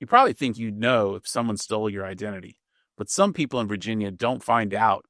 You probably think you'd know if someone stole your identity, but some people in Virginia don't find out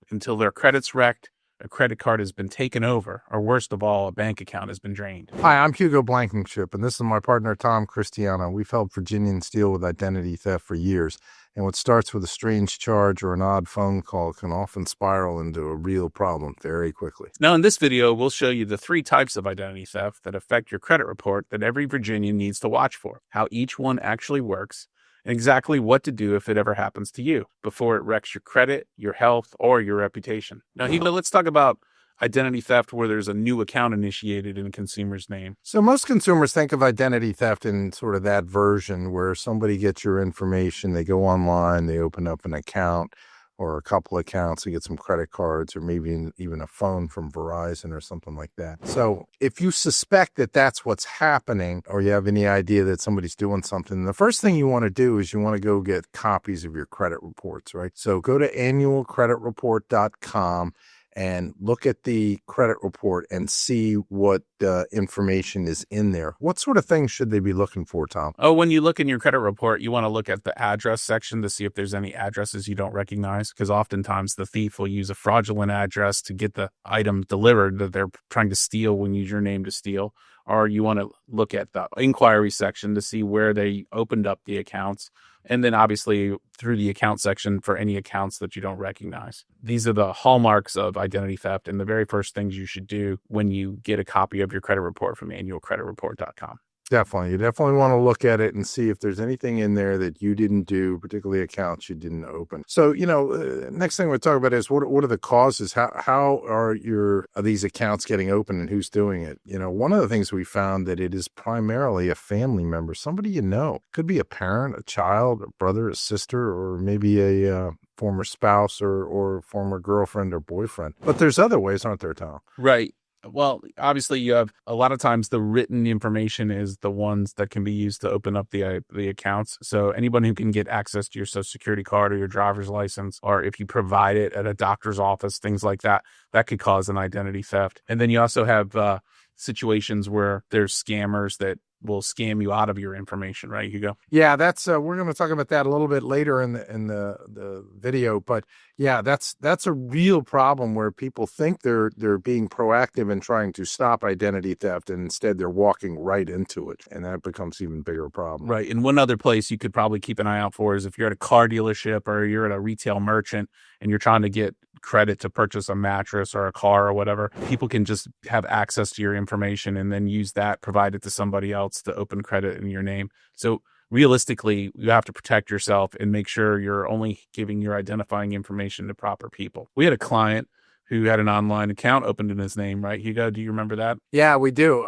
until their credit's wrecked, a credit card has been taken over, or worst of all, a bank account has been drained. Hi, I'm Hugo Blankenship, and this is my partner, Tom Christiano. We've helped Virginians deal with identity theft for years, and what starts with a strange charge or an odd phone call can often spiral into a real problem very quickly. Now, in this video, we'll show you the 3 types of identity theft that affect your credit report that every Virginian needs to watch for, how each one actually works, and exactly what to do if it ever happens to you before it wrecks your credit, your health, or your reputation. Now, Hugo, let's talk about identity theft where there's a new account initiated in a consumer's name. So most consumers think of identity theft in sort of that version where somebody gets your information, they go online, they open up an account or a couple accounts to get some credit cards or maybe even a phone from Verizon or something like that. So if you suspect that that's what's happening or you have any idea that somebody's doing something, the first thing you want to do is you want to go get copies of your credit reports, right? So go to annualcreditreport.com and look at the credit report and see what information is in there. What sort of things should they be looking for, Tom? Oh, when you look in your credit report, you want to look at the address section to see if there's any addresses you don't recognize, because oftentimes the thief will use a fraudulent address to get the item delivered that they're trying to steal when you use your name to steal. Or you want to look at the inquiry section to see where they opened up the accounts. And then obviously through the account section for any accounts that you don't recognize. These are the hallmarks of identity theft and the very first things you should do when you get a copy of your credit report from annualcreditreport.com. Definitely. You definitely want to look at it and see if there's anything in there that you didn't do, particularly accounts you didn't open. So, next thing we'll talk about is what are the causes? How are these accounts getting open and who's doing it? One of the things we found that it is primarily a family member, somebody you know. Could be a parent, a child, a brother, a sister, or maybe a former spouse or former girlfriend or boyfriend. But there's other ways, aren't there, Tom? Right. Well, obviously, you have a lot of times the written information is the ones that can be used to open up the accounts. So anyone who can get access to your Social Security card or your driver's license, or if you provide it at a doctor's office, things like that, that could cause an identity theft. And then you also have situations where there's scammers that will scam you out of your information, right, Hugo? Yeah, that's we're going to talk about that a little bit later in the video, but yeah, that's a real problem where people think they're being proactive in trying to stop identity theft, and instead they're walking right into it, and that becomes even bigger problem. Right. And one other place you could probably keep an eye out for is if you're at a car dealership or you're at a retail merchant and you're trying to get credit to purchase a mattress or a car or whatever, people can just have access to your information and then use that, provide it to somebody else to open credit in your name. So realistically, you have to protect yourself and make sure you're only giving your identifying information to proper people. We had a client who had an online account opened in his name, right, Hugo? Do you remember that? Yeah, we do.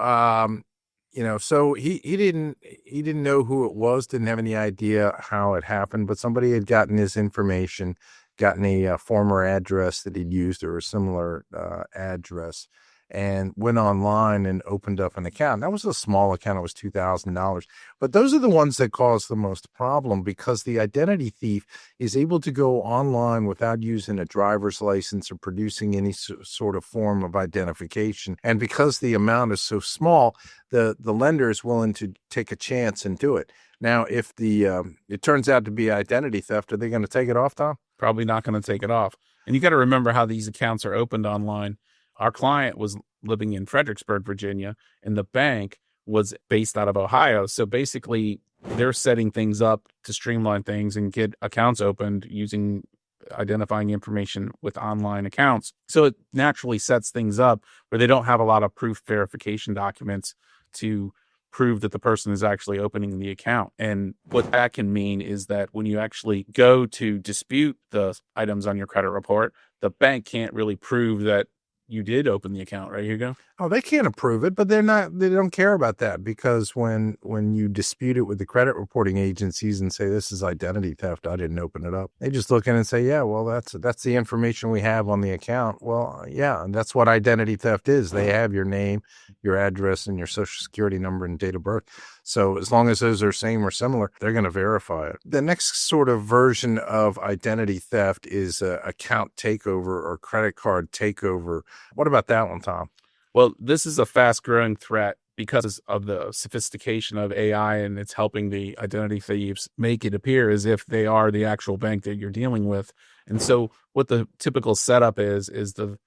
So he didn't know who it was, didn't have any idea how it happened, but somebody had gotten his information, gotten a former address that he'd used or a similar address, and went online and opened up an account. That was a small account. It was $2,000. But those are the ones that cause the most problem because the identity thief is able to go online without using a driver's license or producing any sort of form of identification. And because the amount is so small, the lender is willing to take a chance and do it. Now, if it turns out to be identity theft, are they going to take it off, Tom? Probably not going to take it off. And you got to remember how these accounts are opened online. Our client was living in Fredericksburg, Virginia, and the bank was based out of Ohio. So basically, they're setting things up to streamline things and get accounts opened using identifying information with online accounts. So it naturally sets things up where they don't have a lot of proof verification documents to prove that the person is actually opening the account. And what that can mean is that when you actually go to dispute the items on your credit report, the bank can't really prove that you did open the account, right, Hugo? Oh, they can't approve it, but they don't care about that because when you dispute it with the credit reporting agencies and say this is identity theft, I didn't open it up. They just look in and say, yeah, well, that's the information we have on the account. Well, yeah, and that's what identity theft is. They have your name, your address, and your Social Security number and date of birth. So as long as those are same or similar, they're going to verify it. The next sort of version of identity theft is account takeover or credit card takeover. What about that one, Tom? Well, this is a fast-growing threat because of the sophistication of AI, and it's helping the identity thieves make it appear as if they are the actual bank that you're dealing with. And so what the typical setup is the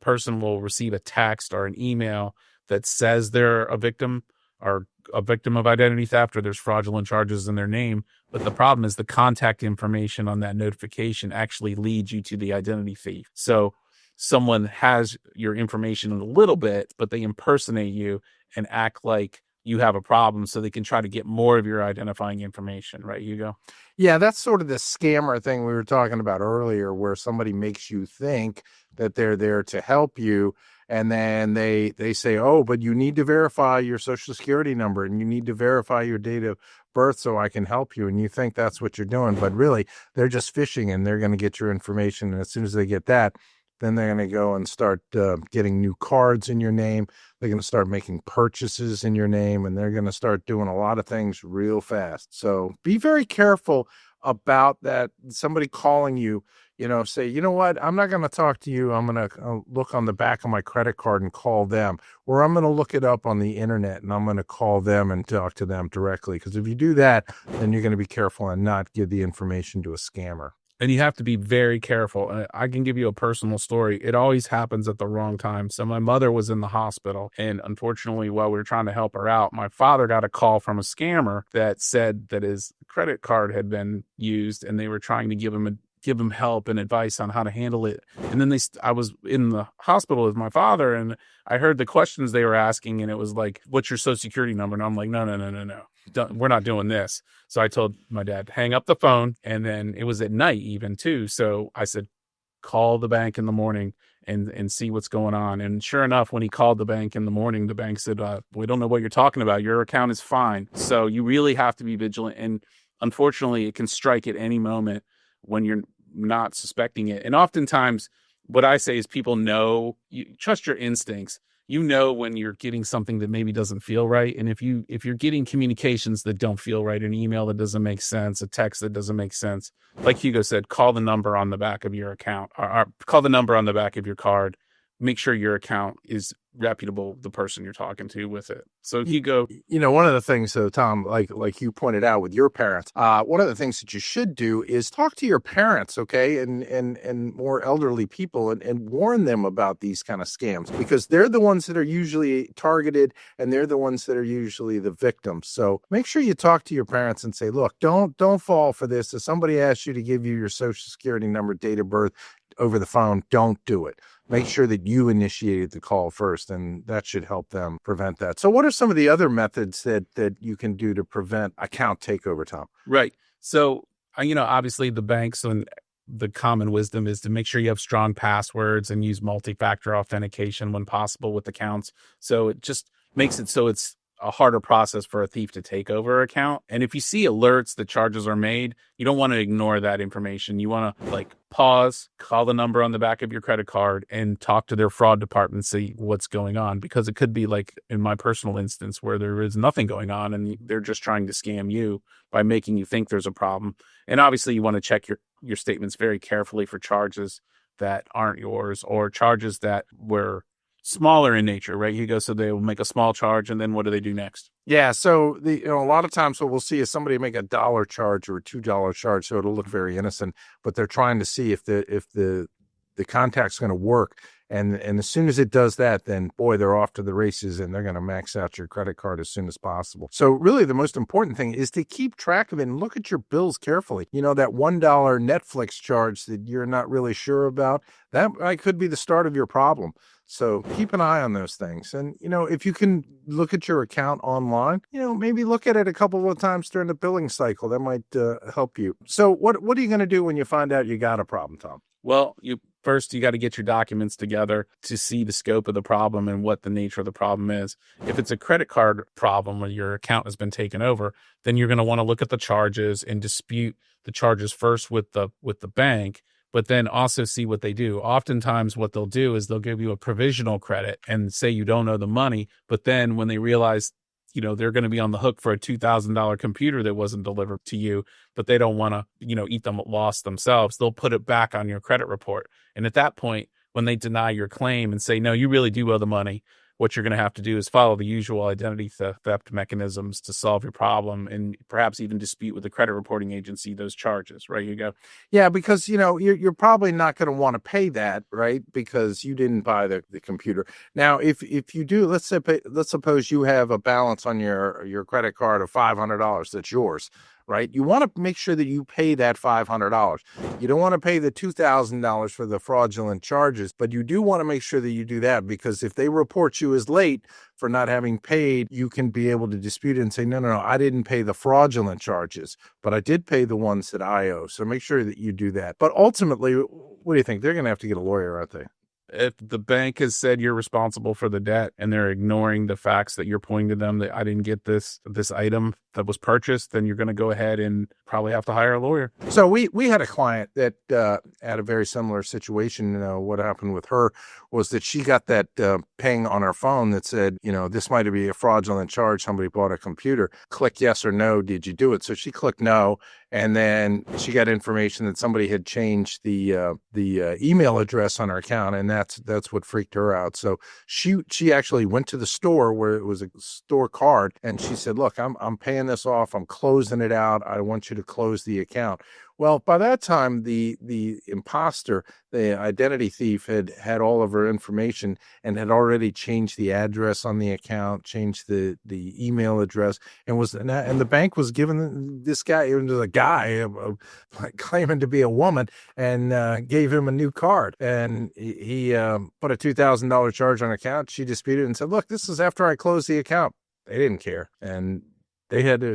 person will receive a text or an email that says they're a victim or a victim of identity theft, or there's fraudulent charges in their name. But the problem is the contact information on that notification actually leads you to the identity thief. So someone has your information a little bit, but they impersonate you and act like you have a problem so they can try to get more of your identifying information, right, Hugo? Yeah, that's sort of the scammer thing we were talking about earlier, where somebody makes you think that they're there to help you. And then they say, oh, but you need to verify your social security number and you need to verify your date of birth so I can help you. And you think that's what you're doing. But really, they're just phishing and they're going to get your information. And as soon as they get that, then they're going to go and start getting new cards in your name. They're going to start making purchases in your name, and they're going to start doing a lot of things real fast. So be very careful about that. Somebody calling you, say, you know what, I'm not going to talk to you. I'm going to look on the back of my credit card and call them, or I'm going to look it up on the internet and I'm going to call them and talk to them directly. Because if you do that, then you're going to be careful and not give the information to a scammer. And you have to be very careful. I can give you a personal story. It always happens at the wrong time. So my mother was in the hospital, and unfortunately, while we were trying to help her out, my father got a call from a scammer that said that his credit card had been used, and they were trying to give him help and advice on how to handle it. And then I was in the hospital with my father, and I heard the questions they were asking, and it was like, what's your social security number? And I'm like, no. We're not doing this. So I told my dad, hang up the phone. And then it was at night even too. So I said, call the bank in the morning and see what's going on. And sure enough, when he called the bank in the morning, the bank said, we don't know what you're talking about. Your account is fine. So you really have to be vigilant. And unfortunately, it can strike at any moment when you're not suspecting it. And oftentimes what I say is people know, you trust your instincts. When you're getting something that maybe doesn't feel right. And if you're getting communications that don't feel right, an email that doesn't make sense, a text that doesn't make sense, like Hugo said, call the number on the back of your account, or call the number on the back of your card. Make sure your account is reputable, the person you're talking to with it. So Hugo, one of the things, though, Tom, like you pointed out with your parents, one of the things that you should do is talk to your parents, okay, and more elderly people, and warn them about these kind of scams, because they're the ones that are usually targeted and they're the ones that are usually the victims. So make sure you talk to your parents and say, look, don't fall for this. If somebody asks you to give you your social security number, date of birth over the phone, don't do it. Make sure that you initiated the call first, and that should help them prevent that. So what are some of the other methods that you can do to prevent account takeover, Tom? Right. So, obviously the banks and the common wisdom is to make sure you have strong passwords and use multi-factor authentication when possible with accounts. So it just makes it so it's a harder process for a thief to take over an account. And if you see alerts that charges are made, you don't want to ignore that information. You want to pause, call the number on the back of your credit card, and talk to their fraud department, see what's going on, because it could be like in my personal instance where there is nothing going on and they're just trying to scam you by making you think there's a problem. And obviously you want to check your statements very carefully for charges that aren't yours, or charges that were smaller in nature, right, Hugo? So they will make a small charge, and then what do they do next? Yeah, so a lot of times what we'll see is somebody make $1 charge or a $2 charge, so it'll look very innocent, but they're trying to see if the contact's going to work. And as soon as it does that, then boy, they're off to the races, and they're going to max out your credit card as soon as possible. So really the most important thing is to keep track of it and look at your bills carefully. That $1 Netflix charge that you're not really sure about, that could be the start of your problem. So keep an eye on those things. And, if you can look at your account online, maybe look at it a couple of times during the billing cycle. That might help you. So what are you going to do when you find out you got a problem, Tom? Well, you got to get your documents together to see the scope of the problem and what the nature of the problem is. If it's a credit card problem where your account has been taken over, then you're going to want to look at the charges and dispute the charges first with the bank, but then also see what they do. Oftentimes what they'll do is they'll give you a provisional credit and say you don't owe the money, but then when they realize they're going to be on the hook for a $2,000 computer that wasn't delivered to you, but they don't want to, eat the loss themselves, they'll put it back on your credit report. And at that point, when they deny your claim and say, no, you really do owe the money, what you're going to have to do is follow the usual identity theft mechanisms to solve your problem, and perhaps even dispute with the credit reporting agency those charges, right, Hugo? Yeah, because you're probably not going to want to pay that, right? Because you didn't buy the computer. Now, if you do, let's suppose you have a balance on your credit card of $500 that's yours, right? You want to make sure that you pay that $500. You don't want to pay the $2,000 for the fraudulent charges, but you do want to make sure that you do that, because if they report you as late for not having paid, you can be able to dispute it and say, no, I didn't pay the fraudulent charges, but I did pay the ones that I owe. So make sure that you do that. But ultimately, what do you think? They're going to have to get a lawyer, aren't they? If the bank has said you're responsible for the debt and they're ignoring the facts that you're pointing to them that I didn't get this item that was purchased, then you're going to go ahead and probably have to hire a lawyer. So we had a client that had a very similar situation. What happened with her was that she got that ping on her phone that said, this might be a fraudulent charge. Somebody bought a computer. Click yes or no. Did you do it? So she clicked no. And then she got information that somebody had changed the email address on her account, and that's what freaked her out. So she actually went to the store where it was a store card, and she said, "Look, I'm paying this off. I'm closing it out. I want you to close the account." Well, by that time, the imposter, the identity thief, had all of her information and had already changed the address on the account, changed the email address, and the bank was giving this guy, even to the guy claiming to be a woman, and gave him a new card. And he put a $2,000 charge on account. She disputed and said, "Look, this is after I closed the account." They didn't care, and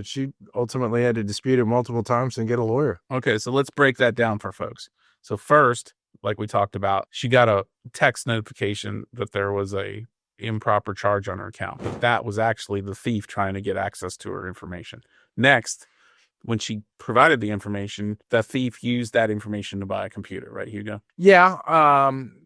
she ultimately had to dispute it multiple times and get a lawyer. Okay, so let's break that down for folks. So first, like we talked about, she got a text notification that there was a improper charge on her account, but that was actually the thief trying to get access to her information. Next, when she provided the information, the thief used that information to buy a computer, right, Hugo? Yeah,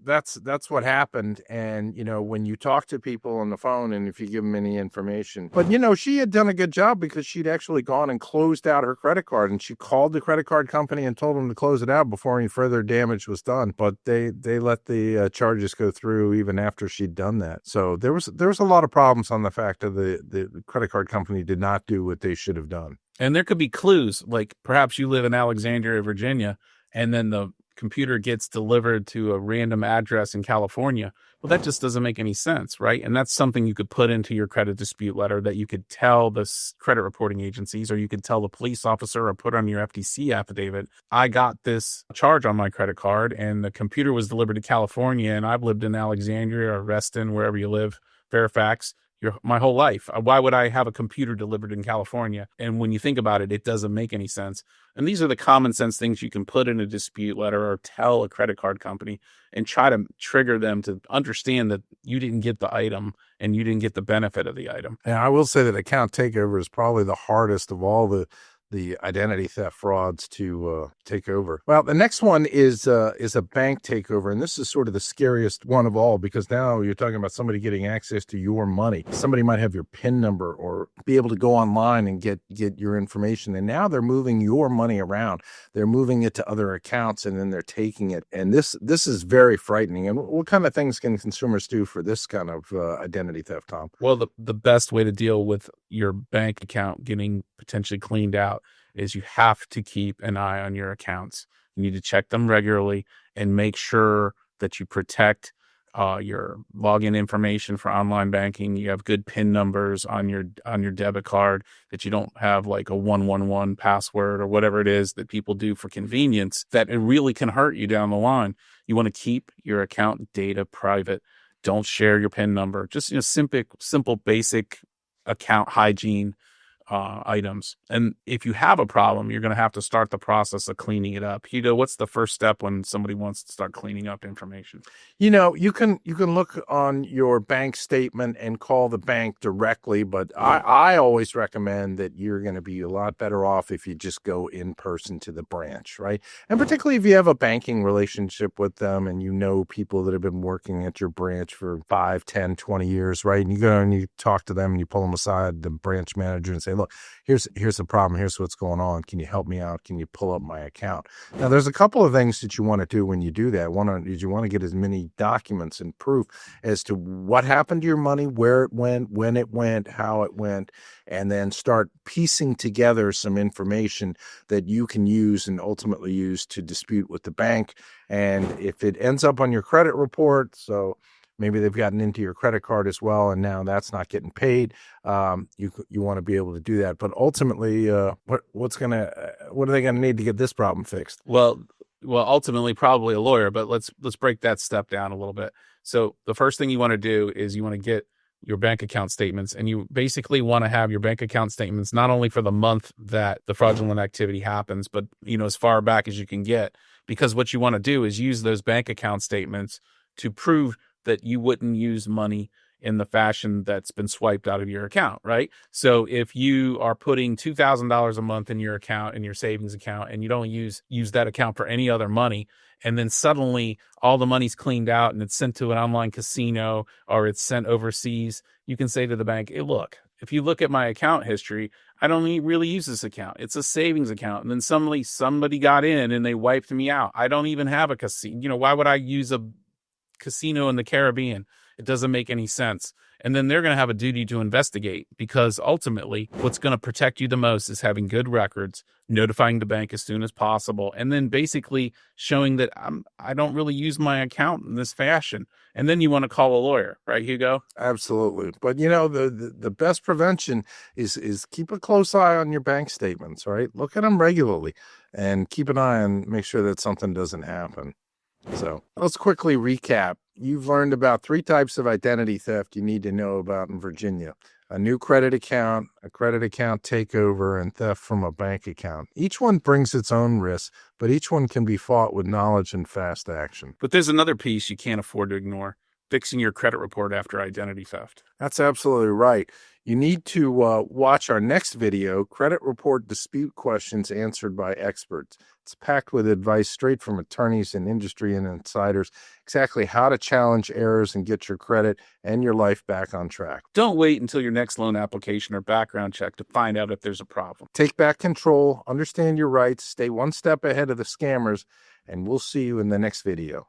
that's what happened. And when you talk to people on the phone, and if you give them any information, but she had done a good job because she'd actually gone and closed out her credit card, and she called the credit card company and told them to close it out before any further damage was done. But they let the charges go through even after she'd done that. So there was a lot of problems on the fact that the credit card company did not do what they should have done. And there could be clues, like perhaps you live in Alexandria, Virginia, and then the computer gets delivered to a random address in California. Well, that just doesn't make any sense, right? And that's something you could put into your credit dispute letter that you could tell the credit reporting agencies, or you could tell the police officer, or put on your FTC affidavit, I got this charge on my credit card and the computer was delivered to California, and I've lived in Alexandria or Reston, wherever you live, Fairfax, my whole life. Why would I have a computer delivered in California? And when you think about it, it doesn't make any sense. And these are the common sense things you can put in a dispute letter or tell a credit card company and try to trigger them to understand that you didn't get the item and you didn't get the benefit of the item. And I will say that account takeover is probably the hardest of all the identity theft frauds to take over. Well, the next one is a bank takeover, and this is sort of the scariest one of all, because now you're talking about somebody getting access to your money. Somebody might have your PIN number or be able to go online and get your information, and now they're moving your money around. They're moving it to other accounts, and then they're taking it. And this is very frightening. And what kind of things can consumers do for this kind of identity theft, Tom? Well, the best way to deal with your bank account getting potentially cleaned out is you have to keep an eye on your accounts. You need to check them regularly and make sure that you protect your login information for online banking. You have good PIN numbers on your debit card, that you don't have like a 111 password or whatever it is that people do for convenience, that it really can hurt you down the line. You want to keep your account data private. Don't share your PIN number. Just simple basic account hygiene items. And if you have a problem, you're going to have to start the process of cleaning it up. Hugo, what's the first step when somebody wants to start cleaning up information? You can look on your bank statement and call the bank directly, but I always recommend that you're going to be a lot better off if you just go in person to the branch, right? And particularly if you have a banking relationship with them and people that have been working at your branch for 5, 10, 20 years, right? And you go and you talk to them and you pull them aside, the branch manager, and say, look, look, here's the problem. Here's what's going on. Can you help me out? Can you pull up my account? Now, there's a couple of things that you want to do when you do that. One is you want to get as many documents and proof as to what happened to your money, where it went, when it went, how it went, and then start piecing together some information that you can use and ultimately use to dispute with the bank. And if it ends up on your credit report, so maybe they've gotten into your credit card as well, and now that's not getting paid, you want to be able to do that. But ultimately, what are they gonna need to get this problem fixed? Well, ultimately, probably a lawyer. But let's break that step down a little bit. So the first thing you want to do is you want to get your bank account statements, and you basically want to have your bank account statements not only for the month that the fraudulent activity happens, but as far back as you can get, because what you want to do is use those bank account statements to prove that you wouldn't use money in the fashion that's been swiped out of your account, right? So if you are putting $2,000 a month in your account, in your savings account, and you don't use that account for any other money, and then suddenly all the money's cleaned out and it's sent to an online casino or it's sent overseas, you can say to the bank, hey, look, if you look at my account history, I don't really use this account. It's a savings account. And then somebody got in and they wiped me out. I don't even have a casino. Why would I use a casino in the Caribbean? It doesn't make any sense. And then they're going to have a duty to investigate, because ultimately what's going to protect you the most is having good records, notifying the bank as soon as possible, and then basically showing that I don't really use my account in this fashion. And then you want to call a lawyer, right, Hugo? Absolutely. But the best prevention is keep a close eye on your bank statements, right? Look at them regularly and keep an eye on, make sure that something doesn't happen. So let's quickly recap. You've learned about 3 types of identity theft you need to know about in Virginia: a new credit account, a credit account takeover, and theft from a bank account. Each one brings its own risks, but each one can be fought with knowledge and fast action. But there's another piece you can't afford to ignore: fixing your credit report after identity theft. That's absolutely right. You need to watch our next video, Credit Report Dispute Questions Answered by Experts. It's packed with advice straight from attorneys and industry and insiders, exactly how to challenge errors and get your credit and your life back on track. Don't wait until your next loan application or background check to find out if there's a problem. Take back control, understand your rights, stay one step ahead of the scammers, and we'll see you in the next video.